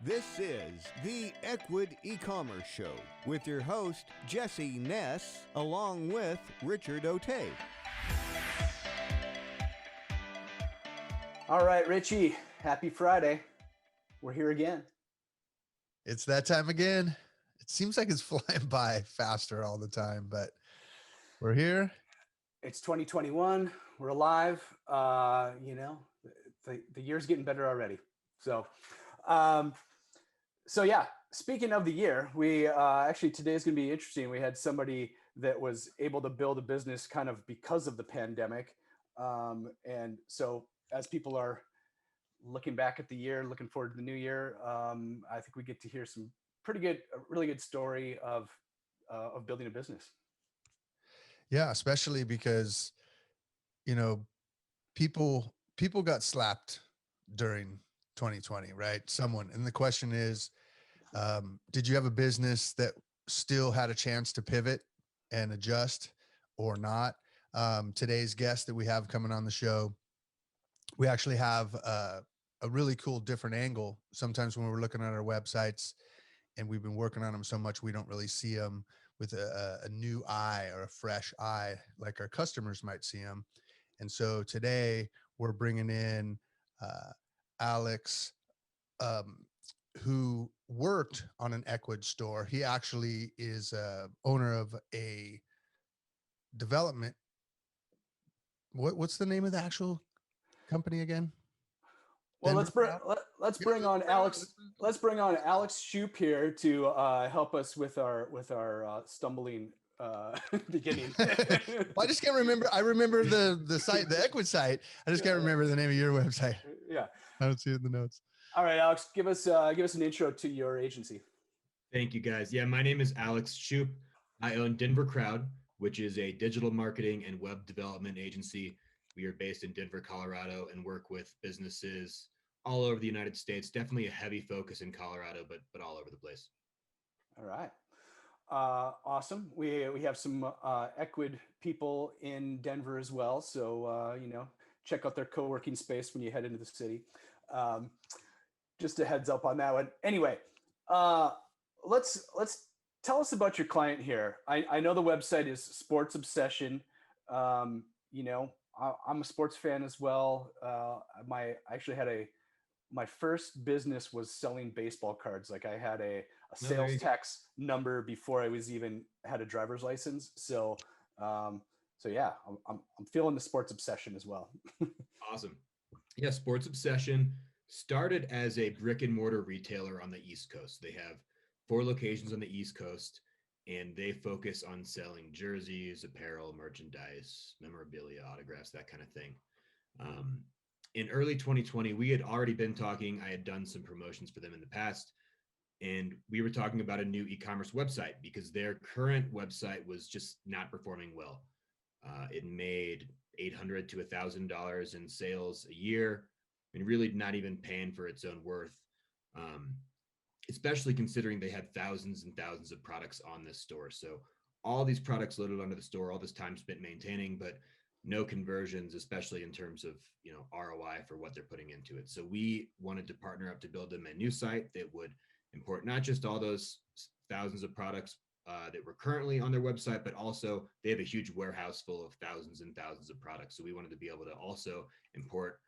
This is the Ecwid e-commerce show with your host, Jesse Ness, along with Richard Otey. All right, RichE, happy Friday. We're here again. It's that time again. It seems like it's flying by faster all the time, but we're here. It's 2021. We're alive. The year's getting better already. So yeah, speaking of the year, we actually today is going to be interesting. We had somebody that was able to build a business kind of because of the pandemic. And so as people are looking back at the year, looking forward to the new year, I think we get to hear some really good story of building a business. Yeah, especially because, people got slapped during 2020, right? Someone. And the question is, did you have a business that still had a chance to pivot and adjust or not? Today's guest that we have coming on the show, we actually have a really cool different angle. Sometimes when we're looking at our websites and we've been working on them so much, we don't really see them with a new eye or a fresh eye like our customers might see them. And so today we're bringing in Alex, who worked on an Ecwid store. He actually is owner of a development. What's the name of the actual company again? Well, let's bring on Alex. Let's bring on Alex Shoup here to help us with our stumbling beginning. Well, I just can't remember. I remember the site, the Ecwid site. I just can't remember the name of your website. Yeah, I don't see it in the notes. All right, Alex, give us an intro to your agency. Thank you, guys. Yeah, my name is Alex Shoup. I own Denver Crowd, which is a digital marketing and web development agency. We are based in Denver, Colorado, and work with businesses all over the United States. Definitely a heavy focus in Colorado, but all over the place. All right. Awesome. We have some Ecwid people in Denver as well. So, check out their co-working space when you head into the city. Just a heads up on that one. Anyway, let's tell us about your client here. I know the website is Sports Obsession. I'm a sports fan as well. My first business was selling baseball cards. Like I had a sales tax number before I was even had a driver's license. So yeah, I'm feeling the sports obsession as well. Awesome. Yeah, Sports Obsession started as a brick and mortar retailer on the East Coast. They have 4 locations on the East Coast, and they focus on selling jerseys, apparel, merchandise, memorabilia, autographs, that kind of thing. In early 2020, we had already been talking. I had done some promotions for them in the past, and we were talking about a new e-commerce website because their current website was just not performing well. It made $800 to $1,000 in sales a year, and really not even paying for its own worth, especially considering they had thousands and thousands of products on this store. So all these products loaded onto the store, all this time spent maintaining, but no conversions, especially in terms of ROI for what they're putting into it. So we wanted to partner up to build them a new site that would import not just all those thousands of products that were currently on their website, but also they have a huge warehouse full of thousands and thousands of products. So we wanted to be able to also import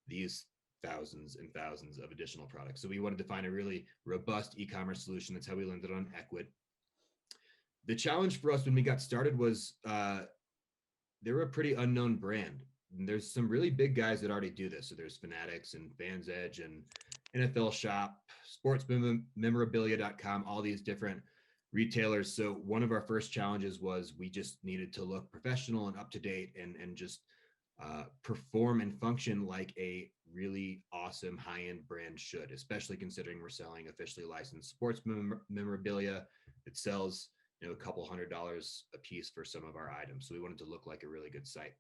these thousands and thousands of additional products. So we wanted to find a really robust e-commerce solution. That's how we landed on Ecwid. The challenge for us when we got started was they're a pretty unknown brand. And there's some really big guys that already do this. So there's Fanatics and Fans Edge and NFL Shop, sportsmemorabilia.com, all these different retailers. So one of our first challenges was we just needed to look professional and up to date and just perform and function like a really awesome high-end brand should, especially considering we're selling officially licensed sports memorabilia that sells a couple $100 a piece for some of our items. So we wanted to look like a really good site.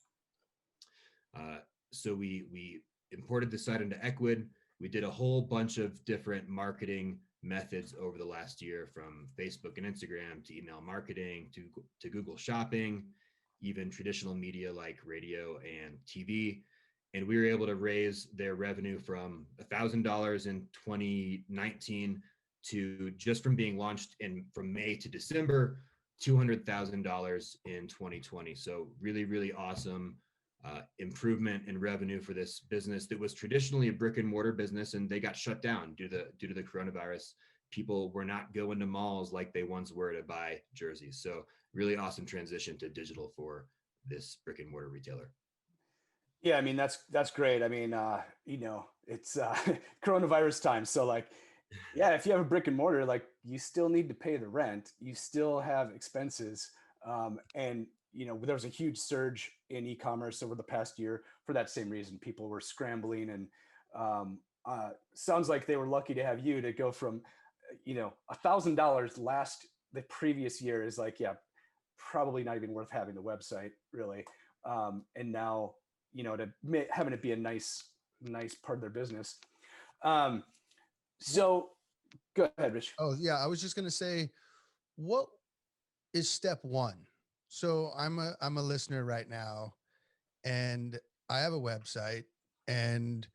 So we imported the site into Ecwid. We did a whole bunch of different marketing methods over the last year, from Facebook and Instagram to email marketing to Google Shopping, even traditional media like radio and TV. and we were able to raise their revenue from $1,000 in 2019 to, just from being launched from May to December, $200,000 in 2020. So really, really awesome improvement in revenue for this business that was traditionally a brick and mortar business, and they got shut down due to the coronavirus. People were not going to malls like they once were to buy jerseys. So really awesome transition to digital for this brick and mortar retailer. Yeah, I mean, that's great. I mean, it's coronavirus time. So like, yeah, if you have a brick and mortar, like you still need to pay the rent, you still have expenses. And there was a huge surge in e-commerce over the past year for that same reason. People were scrambling, and sounds like they were lucky to have you to go from, $1,000 the previous year is like, yeah, probably not even worth having the website really. And now, having it be a nice part of their business. So go ahead, Rich. Oh yeah, I was just gonna say, what is step one? So I'm a listener right now, and I have a website, and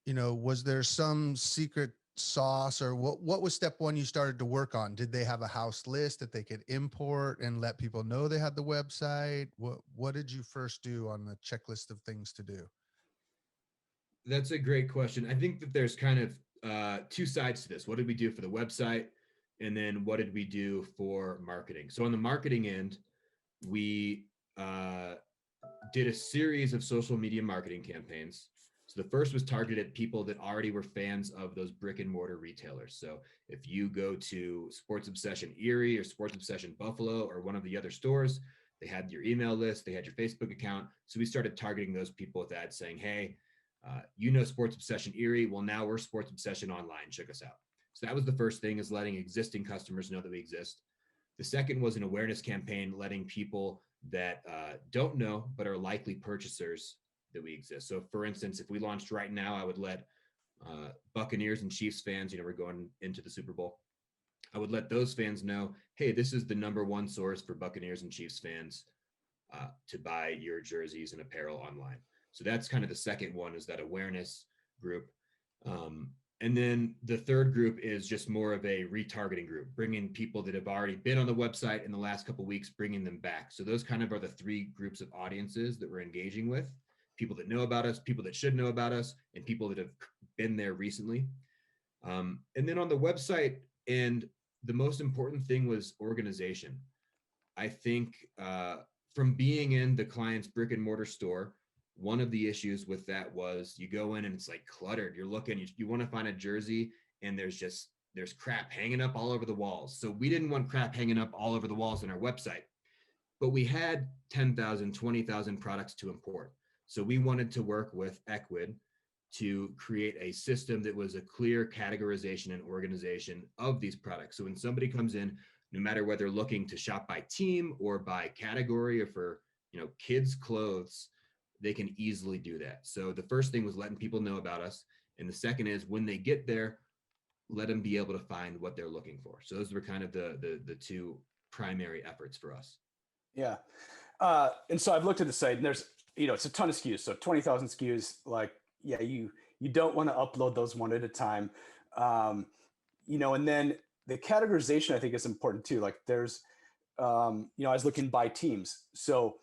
was there some secret sauce, or what was step one you started to work on? Did they have a house list that they could import and let people know they had the website? What did you first do on the checklist of things to do? That's a great question. I think that there's kind of two sides to this. What did we do for the website? And then what did we do for marketing? So on the marketing end, we did a series of social media marketing campaigns. So the first was targeted at people that already were fans of those brick and mortar retailers. So if you go to Sports Obsession Erie or Sports Obsession Buffalo or one of the other stores, they had your email list, they had your Facebook account. So we started targeting those people with ads saying, hey, Sports Obsession Erie. Well, now we're Sports Obsession Online. Check us out. So that was the first thing, is letting existing customers know that we exist. The second was an awareness campaign, letting people that don't know but are likely purchasers that we exist. So for instance, if we launched right now, I would let Buccaneers and Chiefs fans, we're going into the Super Bowl, I would let those fans know, hey, this is the number one source for Buccaneers and Chiefs fans to buy your jerseys and apparel online. So that's kind of the second one, is that awareness group. And then the third group is just more of a retargeting group, bringing people that have already been on the website in the last couple of weeks, bringing them back. So those kind of are the three groups of audiences that we're engaging with: people that know about us, people that should know about us, and people that have been there recently. And then on the website, and the most important thing was organization. I think from being in the client's brick and mortar store, one of the issues with that was you go in and it's like cluttered. You're looking, you want to find a jersey, and there's crap hanging up all over the walls. So we didn't want crap hanging up all over the walls on our website, but we had 10,000, 20,000 products to import. So we wanted to work with Ecwid to create a system that was a clear categorization and organization of these products. So when somebody comes in, no matter whether they're looking to shop by team or by category, or for kids' clothes, they can easily do that. So the first thing was letting people know about us. And the second is, when they get there, let them be able to find what they're looking for. So those were kind of the two primary efforts for us. Yeah. And so I've looked at the site, and there's, it's a ton of SKUs. So 20,000 SKUs, like, yeah, you don't want to upload those one at a time. And then the categorization, I think, is important too. Like there's, I was looking by teams. So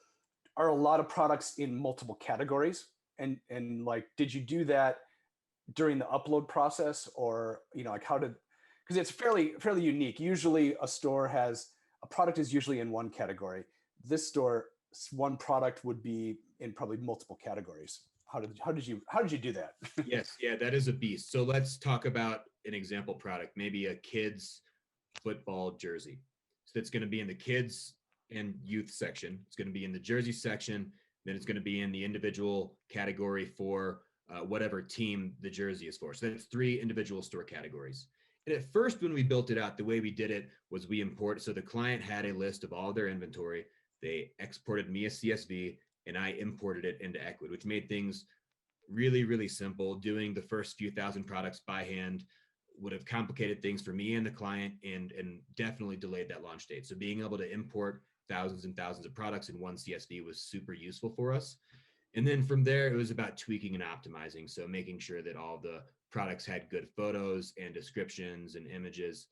are a lot of products in multiple categories, and like, did you do that during the upload process, or like because it's fairly unique. Usually a product is usually in one category. This store, one product would be in probably multiple categories. How did you do that? Yes, yeah, that is a beast. So let's talk about an example product, maybe a kid's football jersey. So it's going to be in the kids and youth section. It's going to be in the jersey section. Then it's going to be in the individual category for whatever team the jersey is for. So that's 3 individual store categories. And at first, when we built it out, the way we did it was we import. So the client had a list of all their inventory. They exported me a CSV, and I imported it into Ecwid, which made things really, really simple. Doing the first few thousand products by hand would have complicated things for me and the client, and definitely delayed that launch date. So being able to import thousands and thousands of products in one CSV was super useful for us. And then from there, it was about tweaking and optimizing. So making sure that all the products had good photos and descriptions and images.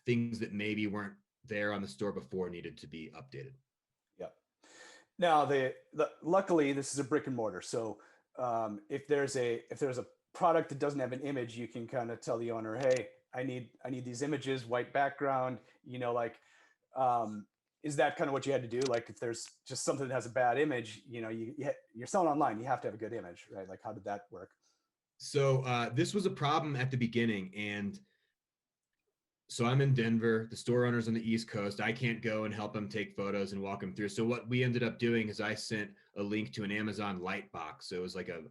Things that maybe weren't there on the store before needed to be updated. Yep. Now, luckily, this is a brick and mortar. So if there's a product that doesn't have an image, you can kind of tell the owner, hey, I need these images, white background, is that kind of what you had to do? Like if there's just something that has a bad image, you're selling online, you have to have a good image, right? Like how did that work? So this was a problem at the beginning. And so I'm in Denver, the store owner's on the East Coast. I can't go and help him take photos and walk him through. So what we ended up doing is I sent a link to an Amazon light box. So it was like a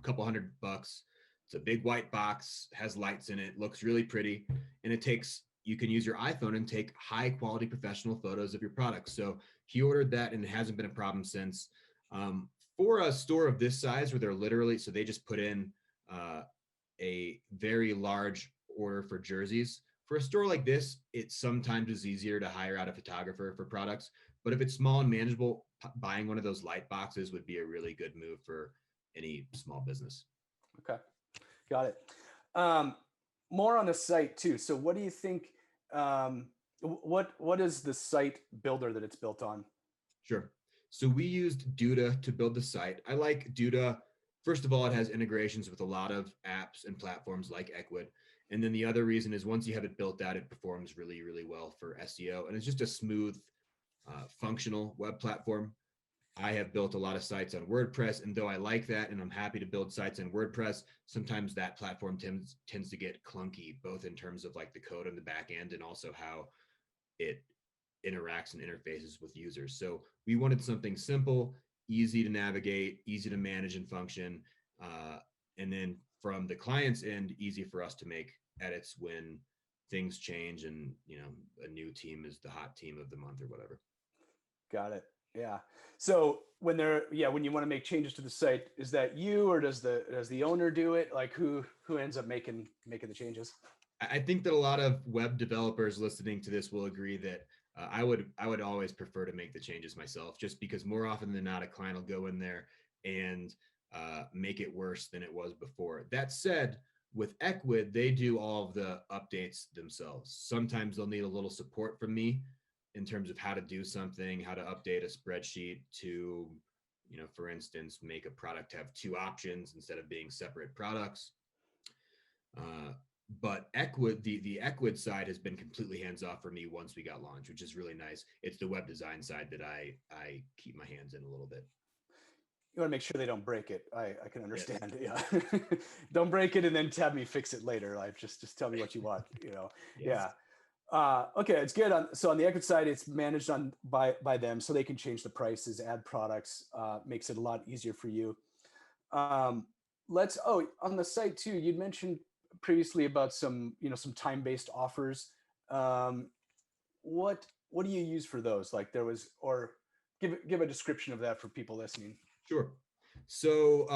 couple $100. It's a big white box, has lights in it, looks really pretty. And you can use your iPhone and take high quality professional photos of your products. So he ordered that and it hasn't been a problem since. For a store of this size where they're literally, so they just put in a very large order for jerseys. For a store like this, it sometimes is easier to hire out a photographer for products. But if it's small and manageable, buying one of those light boxes would be a really good move for any small business. Okay, got it. More on the site too. So what do you think, what is the site builder that it's built on? Sure. So we used Duda to build the site. I like Duda. First of all, it has integrations with a lot of apps and platforms like Ecwid. And then the other reason is once you have it built out, it performs really, really well for SEO. And it's just a smooth, functional web platform. I have built a lot of sites on WordPress, and though I like that and I'm happy to build sites on WordPress, sometimes that platform tends to get clunky, both in terms of like the code on the back end and also how it interacts and interfaces with users. So we wanted something simple, easy to navigate, easy to manage and function, and then from the client's end, easy for us to make edits when things change and a new team is the hot team of the month or whatever. Got it. Yeah. So when you want to make changes to the site, is that you or does the owner do it? Like who ends up making the changes? I think that a lot of web developers listening to this will agree that I would always prefer to make the changes myself, just because more often than not, a client will go in there and make it worse than it was before. That said, with Ecwid, they do all of the updates themselves. Sometimes they'll need a little support from me in terms of how to do something, how to update a spreadsheet to, for instance, make a product have two options instead of being separate products. But Ecwid, the Ecwid side has been completely hands off for me once we got launched, which is really nice. It's the web design side that I keep my hands in a little bit. You want to make sure they don't break it. I can understand. Yes. Yeah. Don't break it and then have me fix it later. Like just tell me what you want, Yes. Yeah. Okay, it's good. So on the Ecwid side, it's managed by them, so they can change the prices, add products, makes it a lot easier for you. On the site too, you'd mentioned previously about some time-based offers. What do you use for those? Like give a description of that for people listening. Sure. So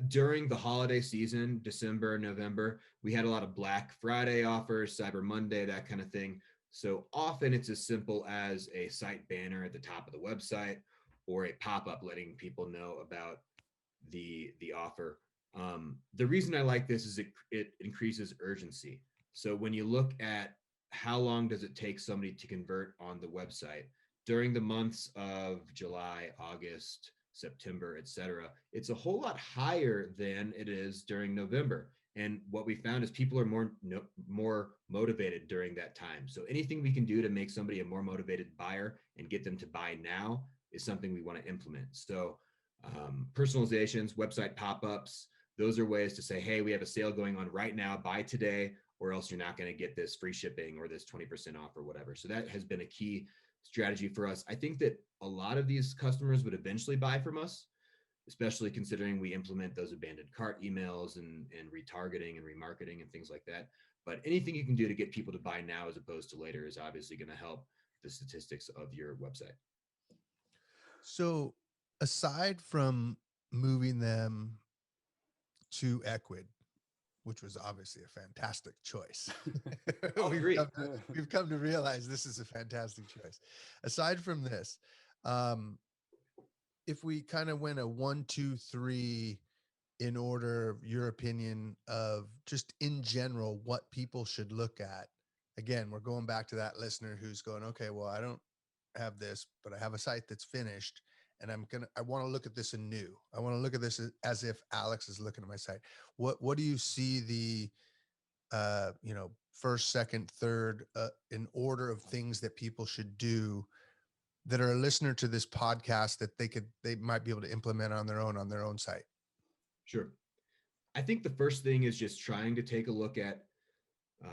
during the holiday season, December, November, we had a lot of Black Friday offers, Cyber Monday, that kind of thing. So often it's as simple as a site banner at the top of the website or a pop-up letting people know about the offer. The reason I like this is it increases urgency. So when you look at how long does it take somebody to convert on the website during the months of July, August, September, etc., it's a whole lot higher than it is during November. And what we found is people are more motivated during that time. So anything we can do to make somebody a more motivated buyer and get them to buy now is something we want to implement. So personalizations, website pop-ups, those are ways to say, hey, we have a sale going on right now, buy today, or else you're not going to get this free shipping or this 20% off or whatever. So that has been a key strategy for us. I think that a lot of these customers would eventually buy from us, especially considering we implement those abandoned cart emails and retargeting and remarketing and things like that. But anything you can do to get people to buy now as opposed to later is obviously going to help the statistics of your website. So aside from moving them to Ecwid, which was obviously a fantastic choice. We've come to realize this is a fantastic choice. Aside from this, if we kind of went a 1, 2, 3 in order of your opinion of just in general what people should look at. Again, we're going back to that listener who's going, okay, well, I don't have this, but I have a site that's finished, and I want to look at this anew. I want to look at this as if Alex is looking at my site. What do you see the first, second, third in order of things that people should do that are a listener to this podcast that they might be able to implement on their own site? Sure. I think the first thing is just trying to take a look at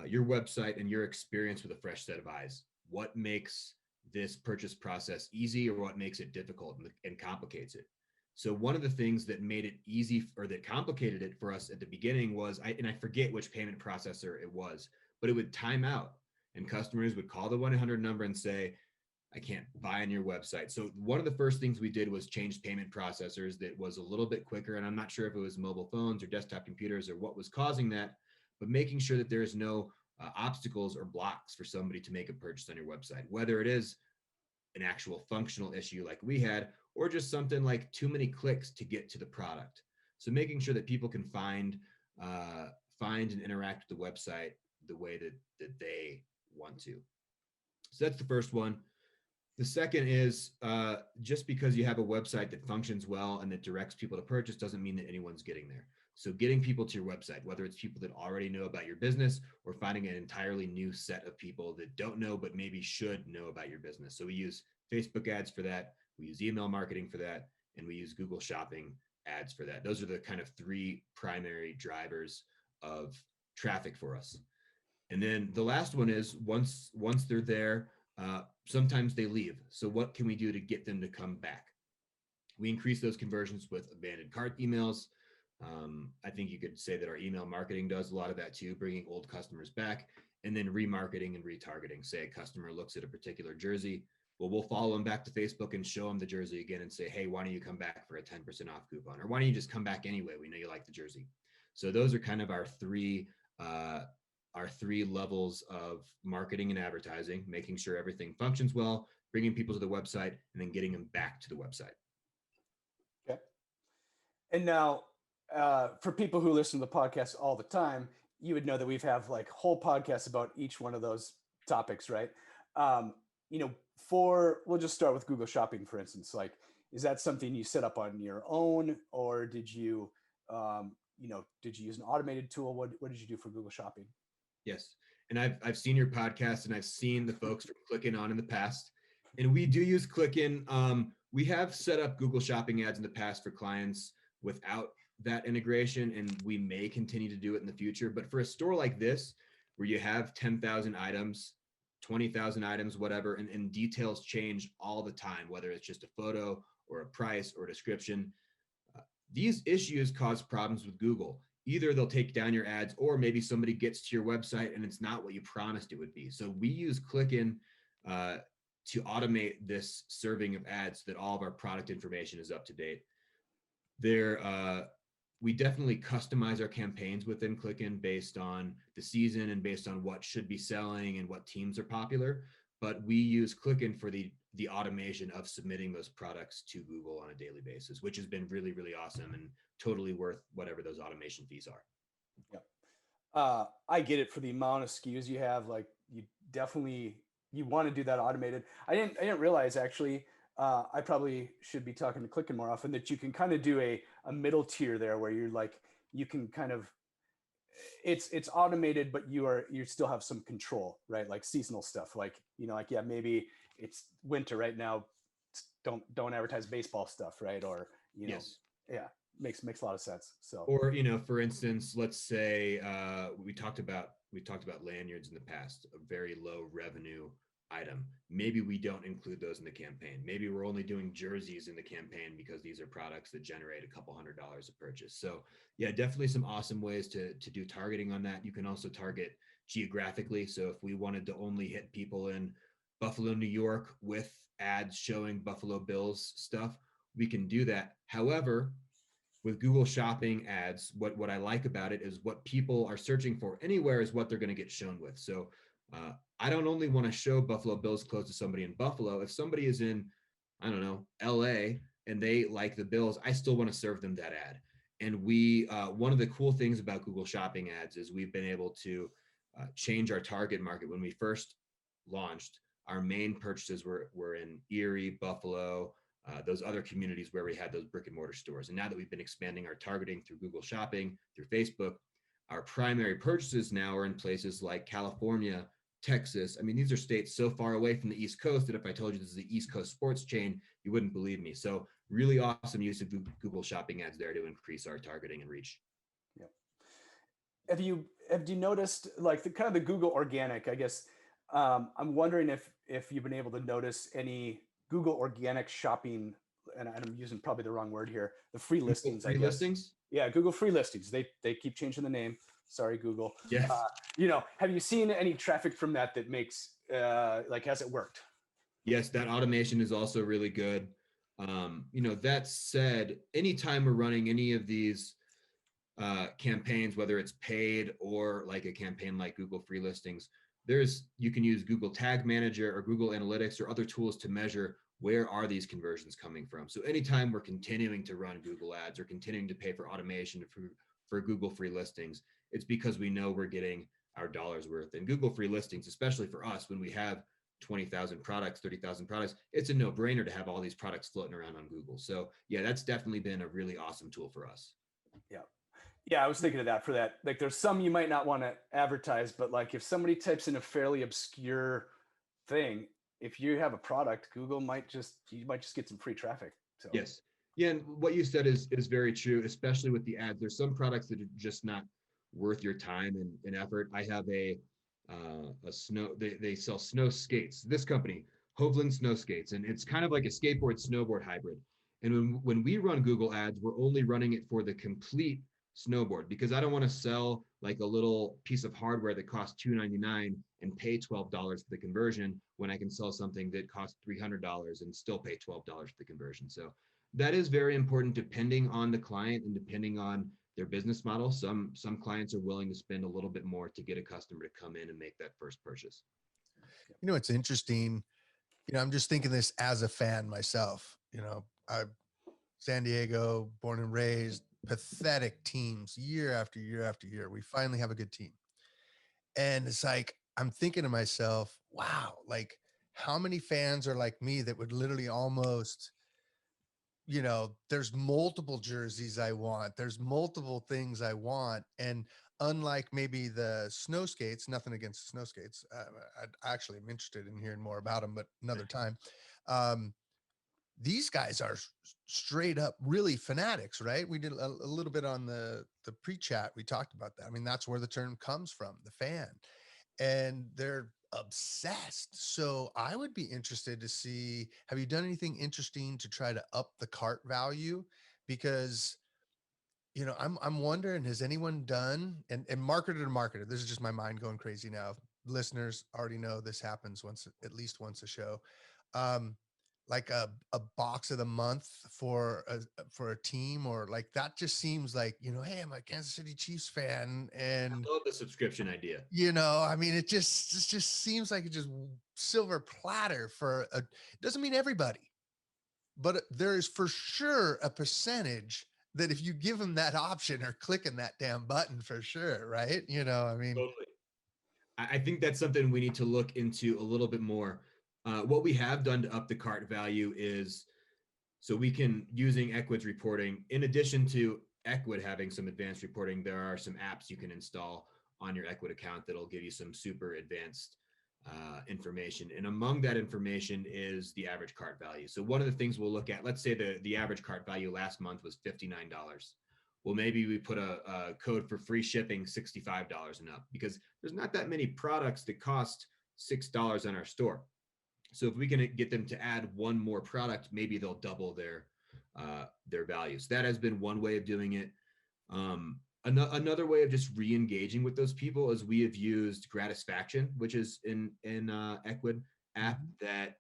your website and your experience with a fresh set of eyes. What makes this purchase process easy, or what makes it difficult and complicates it? So one of the things that made it easy or that complicated it for us at the beginning was, I forget which payment processor it was, but it would time out and customers would call the 1-800 number and say, I can't buy on your website. So one of the first things we did was change payment processors that was a little bit quicker. And I'm not sure if it was mobile phones or desktop computers or what was causing that, but making sure that there's no obstacles or blocks for somebody to make a purchase on your website, whether it is an actual functional issue like we had, or just something like too many clicks to get to the product. So making sure that people can find and interact with the website the way that they want to. So that's the first one. The second is just because you have a website that functions well and that directs people to purchase doesn't mean that anyone's getting there. So getting people to your website, whether it's people that already know about your business or finding an entirely new set of people that don't know but maybe should know about your business. So we use Facebook ads for that, we use email marketing for that, and we use Google Shopping ads for that. Those are the kind of 3 primary drivers of traffic for us. And then the last one is once they're there, sometimes they leave. So what can we do to get them to come back? We increase those conversions with abandoned cart emails. I think you could say that our email marketing does a lot of that too, bringing old customers back, and then remarketing and retargeting. Say a customer looks at a particular jersey, well, we'll follow them back to Facebook and show them the jersey again and say, hey, why don't you come back for a 10% off coupon? Or why don't you just come back anyway? We know you like the jersey. So those are kind of our three levels of marketing and advertising, making sure everything functions well, bringing people to the website, and then getting them back to the website. Okay. And now, for people who listen to the podcast all the time, you would know that we've have like whole podcasts about each one of those topics, right? We'll just start with Google Shopping, for instance. Like, is that something you set up on your own, or did you use an automated tool? What did you do for Google Shopping? Yes. And I've seen your podcast, and I've seen the folks from Clickin in the past, and we do use Clickin. We have set up Google Shopping ads in the past for clients without that integration, and we may continue to do it in the future. But for a store like this, where you have 10,000 items, 20,000 items, whatever, and details change all the time, whether it's just a photo or a price or a description, these issues cause problems with Google. Either they'll take down your ads, or maybe somebody gets to your website and it's not what you promised it would be. So we use Clickin to automate this serving of ads so that all of our product information is up to date. We definitely customize our campaigns within Clickin based on the season and based on what should be selling and what teams are popular. But we use Clickin for the automation of submitting those products to Google on a daily basis, which has been really, really awesome and totally worth whatever those automation fees are. Yeah. I get it for the amount of SKUs you have. Like, you want to do that automated. I didn't realize actually, I probably should be talking to Clickin more often, that you can kind of do a middle tier there where you're like, you can kind of, it's automated, but you still have some control, right? Like seasonal stuff, like, yeah, maybe it's winter right now. Don't advertise baseball stuff, right? Or, Yes. Yeah, makes a lot of sense. So, or, for instance, let's say we talked about lanyards in the past, a very low revenue item. Maybe we don't include those in the campaign. Maybe we're only doing jerseys in the campaign because these are products that generate a couple $100 a purchase. So yeah, definitely some awesome ways to do targeting on that. You can also target geographically. So if we wanted to only hit people in Buffalo, New York with ads showing Buffalo Bills stuff, we can do that. However, with Google Shopping ads, what I like about it is what people are searching for anywhere is what they're going to get shown with. So I don't only want to show Buffalo Bills clothes to somebody in Buffalo. If somebody is in, I don't know, LA, and they like the bills, I still want to serve them that ad. And we, one of the cool things about Google Shopping ads is we've been able to change our target market. When we first launched, our main purchases were in Erie, Buffalo, those other communities where we had those brick and mortar stores. And now that we've been expanding our targeting through Google Shopping, through Facebook, our primary purchases now are in places like California, Texas. I mean, these are states so far away from the East Coast that if I told you this is the East Coast sports chain, you wouldn't believe me. So really awesome use of Google Shopping ads there to increase our targeting and reach. Yeah. Have you noticed like the kind of the Google organic, I guess, I'm wondering if you've been able to notice any Google organic shopping, and I'm using probably the wrong word here, the free listings, Free I guess. listings? Yeah, Google free listings. They keep changing the name. Sorry, Google. Yes. Have you seen any traffic from that makes like, has it worked? Yes, that automation is also really good. That said, anytime we're running any of these campaigns, whether it's paid or like a campaign like Google free listings, you can use Google Tag Manager or Google Analytics or other tools to measure where are these conversions coming from. So anytime we're continuing to run Google ads or continuing to pay for automation for Google free listings, it's because we know we're getting our dollars worth. And Google free listings, especially for us, when we have 20,000 products, 30,000 products, it's a no-brainer to have all these products floating around on Google. So yeah, that's definitely been a really awesome tool for us. Yeah. Yeah, I was thinking of that for that. Like there's some you might not want to advertise, but like if somebody types in a fairly obscure thing, if you have a product, you might just get some free traffic. So yes. Yeah, and what you said is very true, especially with the ads. There's some products that are just not worth your time and effort. I have a they sell snow skates. This company, Hovland Snow Skates, and it's kind of like a skateboard snowboard hybrid. And when we run Google ads, we're only running it for the complete snowboard because I don't want to sell like a little piece of hardware that costs $299 and pay $12 for the conversion when I can sell something that costs $300 and still pay $12 for the conversion. So that is very important depending on the client and depending on their business model. Some clients are willing to spend a little bit more to get a customer to come in and make that first purchase. It's interesting. I'm just thinking this as a fan myself. I'm San Diego, born and raised, pathetic teams year after year after year. We finally have a good team. And it's like, I'm thinking to myself, wow, like how many fans are like me that would literally almost, there's multiple jerseys I want. There's multiple things I want. And unlike maybe the snow skates, nothing against snow skates. I actually am interested in hearing more about them, but another time. These guys are straight up really fanatics, right? We did a little bit on the pre-chat. We talked about that. I mean, that's where the term comes from, the fan, and they're obsessed. So I would be interested to see, have you done anything interesting to try to up the cart value? Because, I'm wondering, has anyone done and marketer to marketer, this is just my mind going crazy now. Listeners already know this happens at least once a show. Like a box of the month for a team, or like that just seems like, hey, I'm a Kansas City Chiefs fan, and I love the subscription idea. I mean, it just seems like it's just silver platter it doesn't mean everybody, but there is for sure a percentage that if you give them that option are clicking that damn button for sure, right? I mean, totally. I think that's something we need to look into a little bit more. What we have done to up the cart value is so we can, using Ecwid's reporting, in addition to Ecwid having some advanced reporting, there are some apps you can install on your Ecwid account that'll give you some super advanced information. And among that information is the average cart value. So one of the things we'll look at, let's say the average cart value last month was $59. Well, maybe we put a code for free shipping, $65 and up, because there's not that many products that cost $6 on our store. So if we can get them to add one more product, maybe they'll double their values. That has been one way of doing it. Another way of just re-engaging with those people is we have used Gratisfaction, which is in Ecwid app that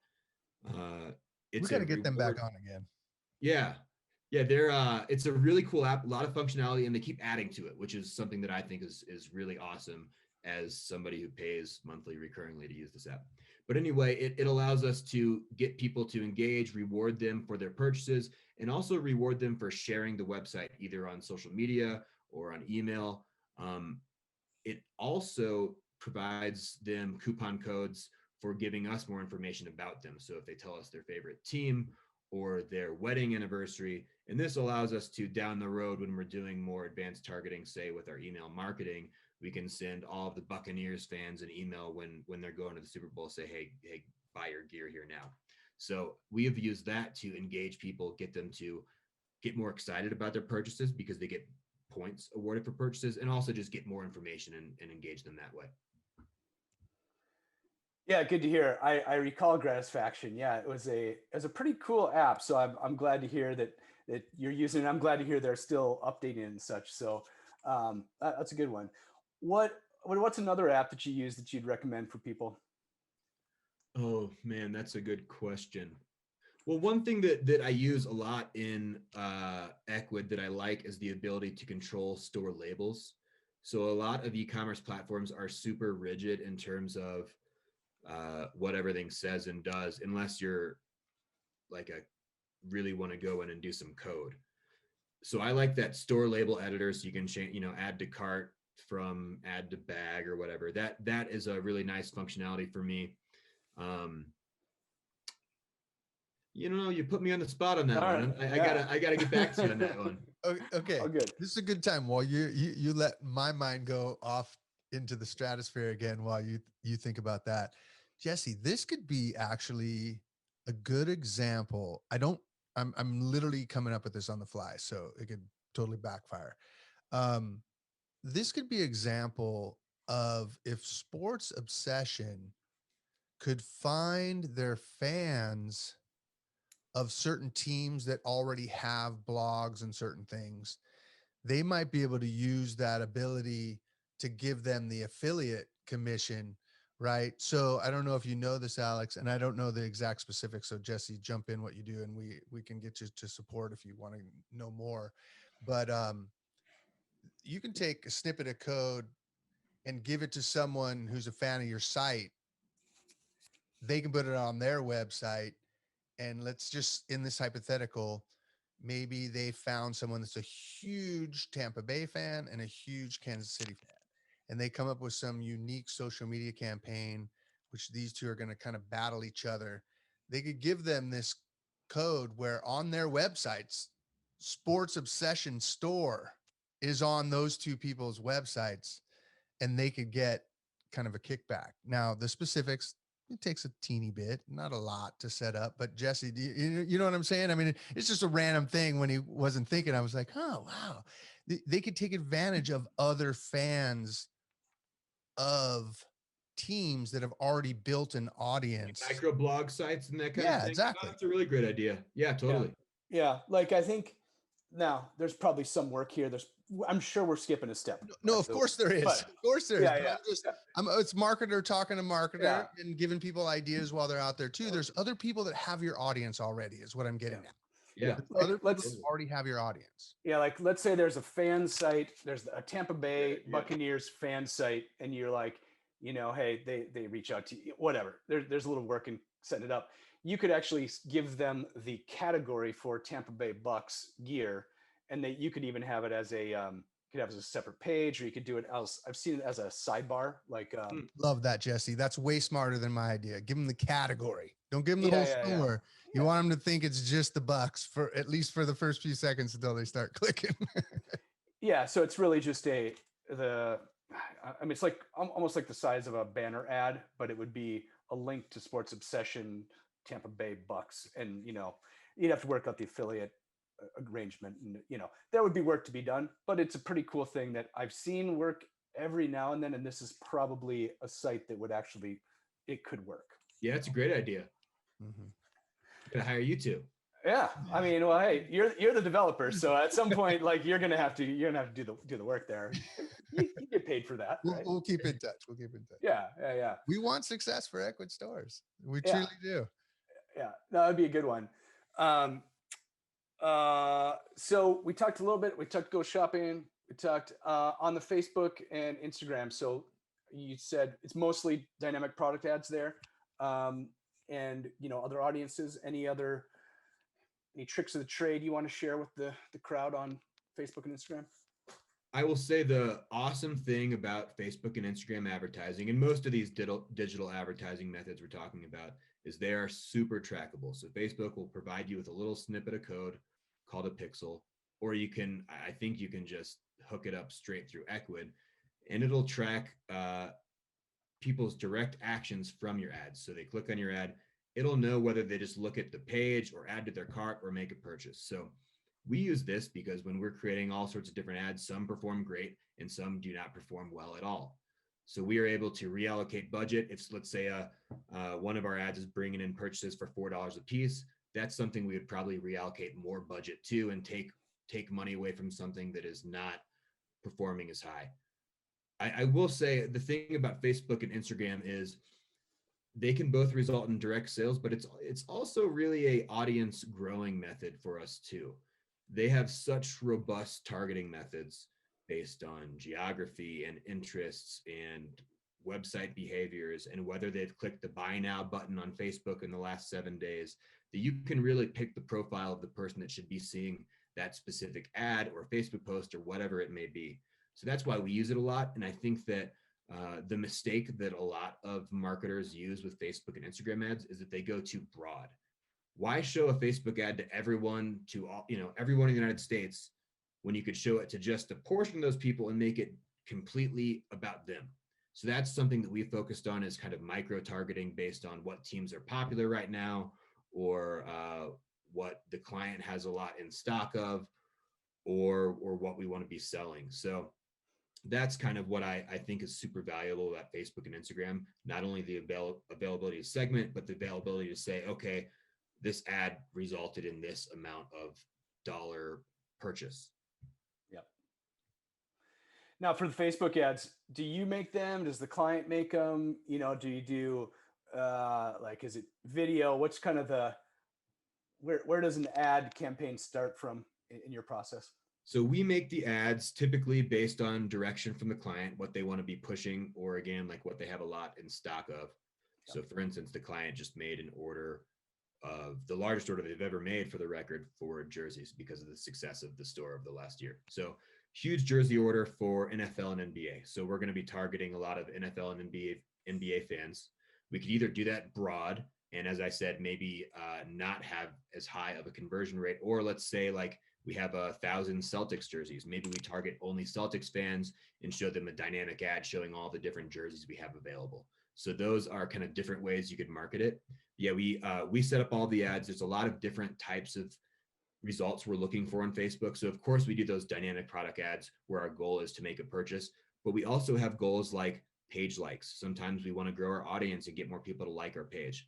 we got to get them back on again. Yeah. They're it's a really cool app, a lot of functionality, and they keep adding to it, which is something that I think is really awesome as somebody who pays monthly recurringly to use this app. But anyway, it allows us to get people to engage, reward them for their purchases, and also reward them for sharing the website either on social media or on email. It also provides them coupon codes for giving us more information about them. So if they tell us their favorite team or their wedding anniversary, and this allows us to down the road when we're doing more advanced targeting, say with our email marketing, we can send all of the Buccaneers fans an email when they're going to the Super Bowl, say, hey, buy your gear here now. So we have used that to engage people, get them to get more excited about their purchases because they get points awarded for purchases, and also just get more information and engage them that way. Yeah, good to hear. I recall Gratisfaction. Yeah, it was a pretty cool app. So I'm glad to hear that you're using it. I'm glad to hear they're still updating and such. So that's a good one. What's another app that you use that you'd recommend for people? Oh man, that's a good question. Well, one thing that I use a lot in Ecwid that I like is the ability to control store labels. So a lot of e-commerce platforms are super rigid in terms of what everything says and does, unless you're like really want to go in and do some code. So I like that store label editor, so you can change, add to cart from add to bag or whatever. That is a really nice functionality for me. You put me on the spot on that All one. right. I gotta get back to you on that one. Okay. Oh, good. This is a good time while you let my mind go off into the stratosphere again while you think about that. Jesse, this could be actually a good example. I'm literally coming up with this on the fly, so it could totally backfire. This could be an example of if Sports Obsession could find their fans of certain teams that already have blogs and certain things, they might be able to use that ability to give them the affiliate commission, right? So I don't know if you know this, Alex, and I don't know the exact specifics. So Jesse, jump in what you do, and we can get you to support if you want to know more. But you can take a snippet of code and give it to someone who's a fan of your site. They can put it on their website. And let's just, in this hypothetical, maybe they found someone that's a huge Tampa Bay fan and a huge Kansas City fan. And they come up with some unique social media campaign, which these two are going to kind of battle each other. They could give them this code where on their websites, Sports Obsession Store is on those two people's websites, and they could get kind of a kickback. Now, the specifics, it takes a teeny bit, not a lot to set up, but Jesse, you know what I'm saying? I mean, it's just a random thing. When he wasn't thinking, I was like, oh, wow. They could take advantage of other fans of teams that have already built an audience. Like microblog sites and that kind of thing. Exactly. Oh, that's a really great idea. Yeah, totally. Yeah. Like, I think now there's probably some work here. I'm sure we're skipping a step. No, of course there is. Of course there is. It's marketer talking to marketer and giving people ideas while they're out there too. There's other people that have your audience already, is what I'm getting at. Yeah. Other people already have your audience. Yeah. Like, let's say there's a fan site, there's a Tampa Bay Buccaneers fan site, and you're like, hey, they reach out to you, whatever. There's a little work in setting it up. You could actually give them the category for Tampa Bay Bucks gear, and you could even have it as a separate page, or you could do it as, I've seen it as a sidebar. Like, love that, Jesse. That's way smarter than my idea. Give them the category. Don't give them the whole store. You want them to think it's just the Bucks for at least for the first few seconds until they start clicking. Yeah. So it's really just it's like almost like the size of a banner ad, but it would be a link to Sports Obsession Tampa Bay Bucks, and you'd have to work out the affiliate arrangement, and there would be work to be done, but it's a pretty cool thing that I've seen work every now and then, and this is probably a site that it could work. Yeah, it's a great idea. Mm-hmm. Gonna hire you two. Yeah, I mean, well, hey, you're the developer, so at some point, like, you're gonna have to do the work there. You get paid for that. Right? We'll keep in touch. Yeah. We want success for Ecwid stores. We truly do. Yeah, that'd be a good one. So we talked a little bit. We talked go shopping. We talked on the Facebook and Instagram. So you said it's mostly dynamic product ads there. and other audiences. Any tricks of the trade you want to share with the crowd on Facebook and Instagram? I will say the awesome thing about Facebook and Instagram advertising, and most of these digital advertising methods we're talking about, is they are super trackable. So Facebook will provide you with a little snippet of code called a pixel, or I think you can just hook it up straight through Ecwid, and it'll track people's direct actions from your ads. So they click on your ad, it'll know whether they just look at the page or add to their cart or make a purchase. So we use this because when we're creating all sorts of different ads, some perform great and some do not perform well at all. So we are able to reallocate budget. If, let's say, one of our ads is bringing in purchases for $4 a piece, that's something we would probably reallocate more budget to and take money away from something that is not performing as high. I will say the thing about Facebook and Instagram is they can both result in direct sales, but it's also really a audience growing method for us too. They have such robust targeting methods based on geography and interests and website behaviors and whether they've clicked the buy now button on Facebook in the last 7 days, that you can really pick the profile of the person that should be seeing that specific ad or Facebook post or whatever it may be. So that's why we use it a lot. And I think that the mistake that a lot of marketers use with Facebook and Instagram ads is that they go too broad. Why show a Facebook ad to everyone, everyone in the United States, when you could show it to just a portion of those people and make it completely about them? So that's something that we focused on, is kind of micro targeting based on what teams are popular right now, or what the client has a lot in stock of, or what we want to be selling. So that's kind of what I think is super valuable about Facebook and Instagram. Not only the availability to segment, but the availability to say, okay, this ad resulted in this amount of dollar purchase. Yep. Now for the Facebook ads, do you make them? Does the client make them? Do you do is it video? What's kind of where does an ad campaign start from in your process? So we make the ads typically based on direction from the client, what they want to be pushing, or again, like what they have a lot in stock of. So for instance, the client just made an order of the largest order they've ever made, for the record, for jerseys because of the success of the store of the last year. So huge jersey order for NFL and NBA. So we're going to be targeting a lot of NFL and NBA fans. We could either do that broad, and as I said, maybe not have as high of a conversion rate, or let's say like we have 1,000 Celtics jerseys. Maybe we target only Celtics fans and show them a dynamic ad showing all the different jerseys we have available. So those are kind of different ways you could market it. Yeah, we set up all the ads. There's a lot of different types of results we're looking for on Facebook. So of course we do those dynamic product ads where our goal is to make a purchase, but we also have goals like page likes. Sometimes we want to grow our audience and get more people to like our page.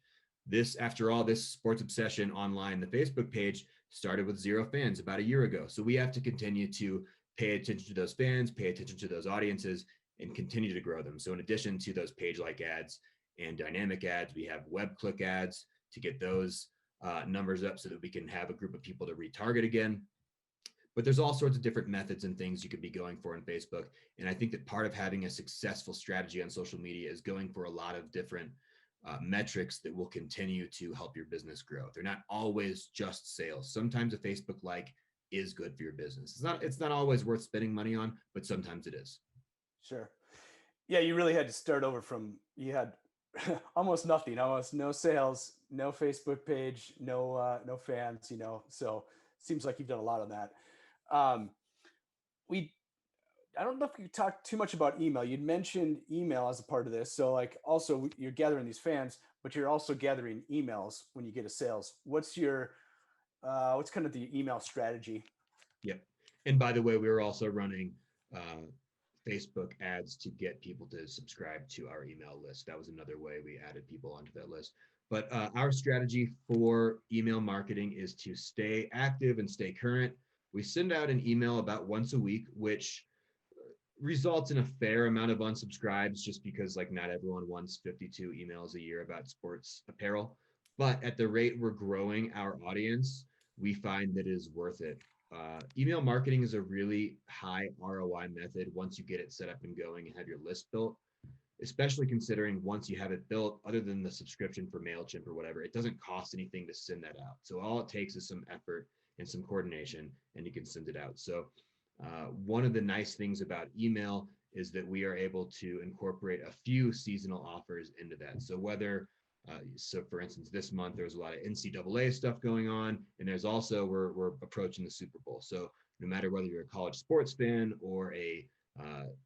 After all, this sports obsession online, the Facebook page started with 0 fans about a year ago. So we have to continue to pay attention to those fans, pay attention to those audiences, and continue to grow them. So in addition to those page like ads and dynamic ads, we have web click ads to get those numbers up so that we can have a group of people to retarget again. But there's all sorts of different methods and things you could be going for on Facebook. And I think that part of having a successful strategy on social media is going for a lot of different metrics that will continue to help your business grow. They're not always just sales. Sometimes a Facebook like is good for your business. It's not always worth spending money on, but sometimes it is. Sure. Yeah, you really had to start over you had almost nothing, almost no sales, no Facebook page, no fans, so it seems like you've done a lot on that. I don't know if you talked too much about email. You'd mentioned email as a part of this. So like also you're gathering these fans, but you're also gathering emails when you get a sales. What's kind of the email strategy? Yep. And by the way, we were also running Facebook ads to get people to subscribe to our email list. That was another way we added people onto that list. But our strategy for email marketing is to stay active and stay current. We send out an email about once a week, which results in a fair amount of unsubscribes just because like not everyone wants 52 emails a year about sports apparel. But at the rate we're growing our audience, we find that it is worth it. Email marketing is a really high ROI method once you get it set up and going and have your list built. especially considering once you have it built, other than the subscription for MailChimp or whatever, it doesn't cost anything to send that out. So all it takes is some effort and some coordination, and you can send it out. So one of the nice things about email is that we are able to incorporate a few seasonal offers into that. So whether so for instance, this month there's a lot of NCAA stuff going on, and there's also we're approaching the Super Bowl. So no matter whether you're a college sports fan or a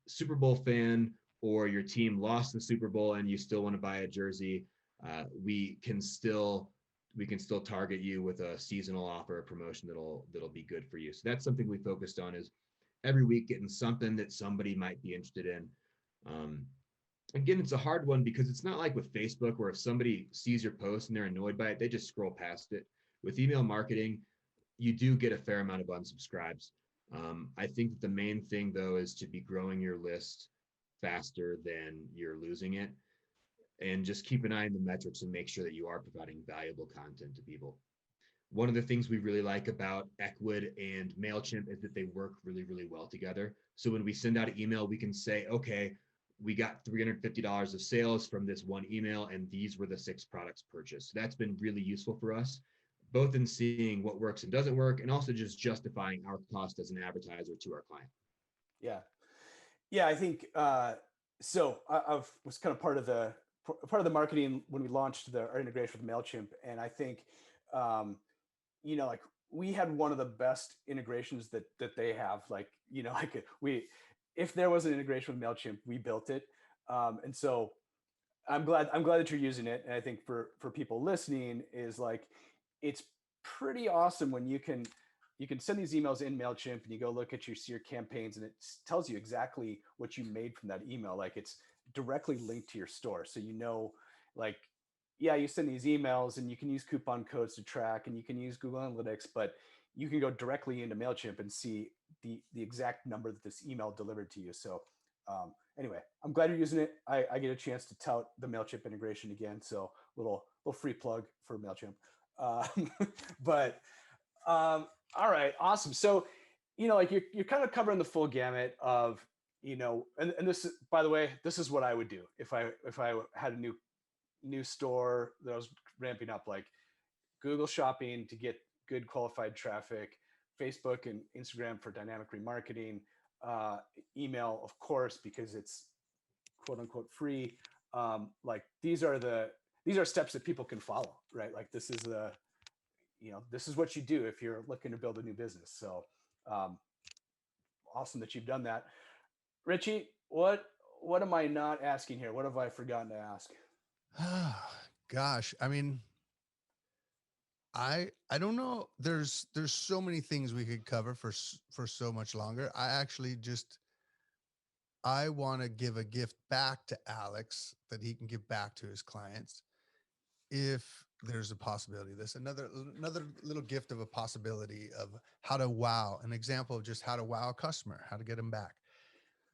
Super Bowl fan, or your team lost the Super Bowl and you still want to buy a jersey, we can still target you with a seasonal offer, a promotion that'll be good for you. So that's something we focused on, is every week getting something that somebody might be interested in. Again, it's a hard one because it's not like with Facebook where if somebody sees your post and they're annoyed by it, they just scroll past it. With email marketing, you do get a fair amount of unsubscribes. I think that the main thing though is to be growing your list faster than you're losing it, and just keep an eye on the metrics and make sure that you are providing valuable content to people. One of the things we really like about Ecwid and MailChimp is that they work really, really well together. So when we send out an email, we can say, okay, we got $350 of sales from this one email, and these were the 6 products purchased. So that's been really useful for us, both in seeing what works and doesn't work, and also just justifying our cost as an advertiser to our client. Yeah, I think so. I was kind of part of the marketing when we launched our integration with MailChimp, and I think like we had one of the best integrations that they have. Like if there was an integration with MailChimp, we built it, and so I'm glad that you're using it. And I think for people listening is like it's pretty awesome when you can send these emails in MailChimp and you go look at your campaigns and it tells you exactly what you made from that email. Like it's directly linked to your store. So, you send these emails and you can use coupon codes to track and you can use Google Analytics, but you can go directly into MailChimp and see the exact number that this email delivered to you. So anyway, I'm glad you're using it. I get a chance to tout the MailChimp integration again. So little free plug for MailChimp. All right, awesome. So, you're kind of covering the full gamut of, and this is, by the way, this is what I would do if I had a new store that I was ramping up, like Google Shopping to get good qualified traffic, Facebook and Instagram for dynamic remarketing, email, of course, because it's quote unquote free. Like these are steps that people can follow, right? Like this is this is what you do if you're looking to build a new business. So awesome that you've done that. RichE, what am I not asking here? What have I forgotten to ask? Gosh, I mean, I don't know. There's so many things we could cover for so much longer. I want to give a gift back to Alex that he can give back to his clients. If there's a possibility, this another little gift of a possibility of how to wow, an example of just how to wow a customer, how to get them back.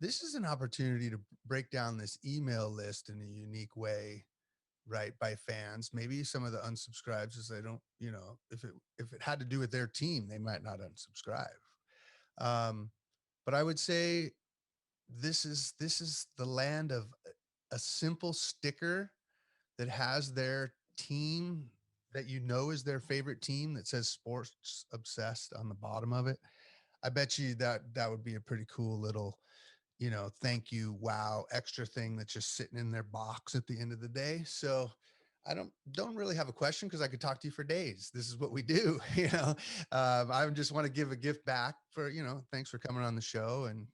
This is an opportunity to break down this email list in a unique way, right? By fans. Maybe some of the unsubscribes is they don't, if it had to do with their team, they might not unsubscribe. But I would say this is the land of a simple sticker that has their team that is their favorite team that says sports obsessed on the bottom of it. I bet you that would be a pretty cool little, thank you, wow, extra thing that's just sitting in their box at the end of the day. So I don't really have a question because I could talk to you for days. This is what we do. I just want to give a gift back for, thanks for coming on the show, and,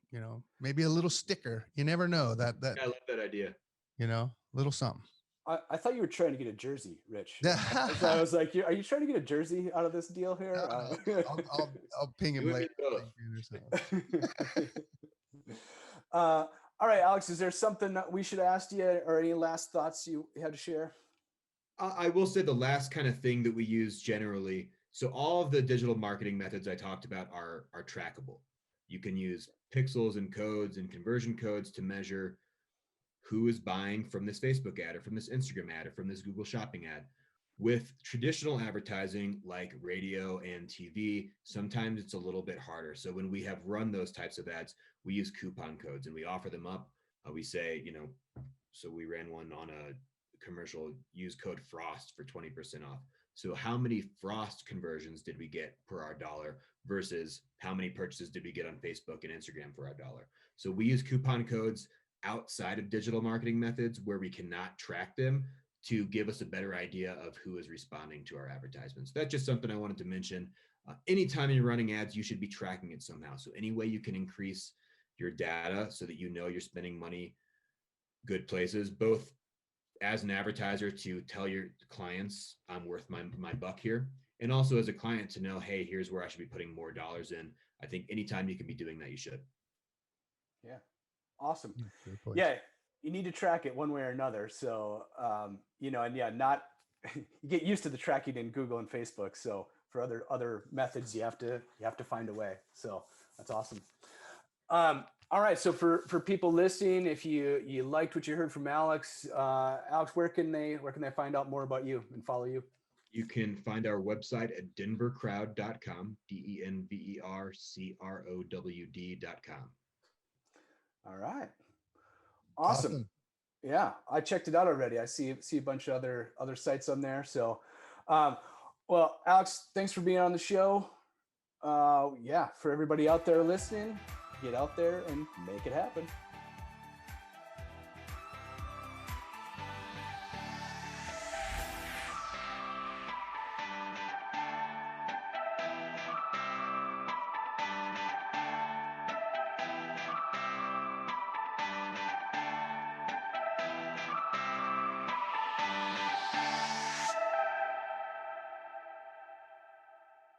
maybe a little sticker. You never know that. I love that idea. Little something. I thought you were trying to get a jersey, Rich. So I was like, are you trying to get a jersey out of this deal here? I'll ping him later. All right, Alex, is there something that we should ask you, or any last thoughts you had to share? I will say the last kind of thing that we use generally. So all of the digital marketing methods I talked about are trackable. You can use pixels and codes and conversion codes to measure who is buying from this Facebook ad or from this Instagram ad or from this Google Shopping ad. With traditional advertising like radio and TV, sometimes it's a little bit harder. So when we have run those types of ads, we use coupon codes and we offer them up. We say, So we ran one on a commercial, use code FROST for 20% off. So how many Frost conversions did we get per our dollar versus how many purchases did we get on Facebook and Instagram for our dollar? So we use coupon codes outside of digital marketing methods where we cannot track them to give us a better idea of who is responding to our advertisements. That's just something I wanted to mention. Anytime you're running ads, you should be tracking it somehow. So any way you can increase your data so that you know you're spending money good places, both as an advertiser to tell your clients I'm worth my buck here, and also as a client to know, hey, here's where I should be putting more dollars in. I think anytime you can be doing that, you should. Yeah. Awesome. Great point. Yeah. You need to track it one way or another. So, and yeah, not you get used to the tracking in Google and Facebook. So for other methods, you have to find a way. So that's awesome. All right. So for people listening, if you liked what you heard from Alex, where can they find out more about you and follow you? You can find our website at denvercrowd.com, denvercrowd.com. All right. Awesome. Yeah, I checked it out already. I see a bunch of other sites on there. So, well, Alex, thanks for being on the show. Yeah, for everybody out there listening, get out there and make it happen.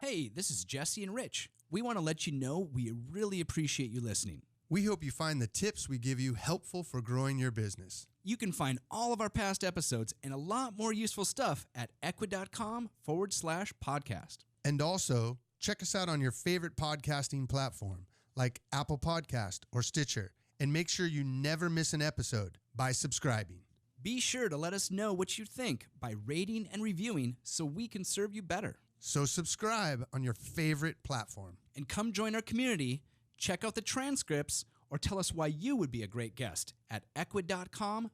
Hey, this is Jesse and Rich. We want to let you know we really appreciate you listening. We hope you find the tips we give you helpful for growing your business. You can find all of our past episodes and a lot more useful stuff at ecwid.com/podcast. And also, check us out on your favorite podcasting platform like Apple Podcast or Stitcher, and make sure you never miss an episode by subscribing. Be sure to let us know what you think by rating and reviewing so we can serve you better. So subscribe on your favorite platform. And come join our community, check out the transcripts, or tell us why you would be a great guest at ecwid.com/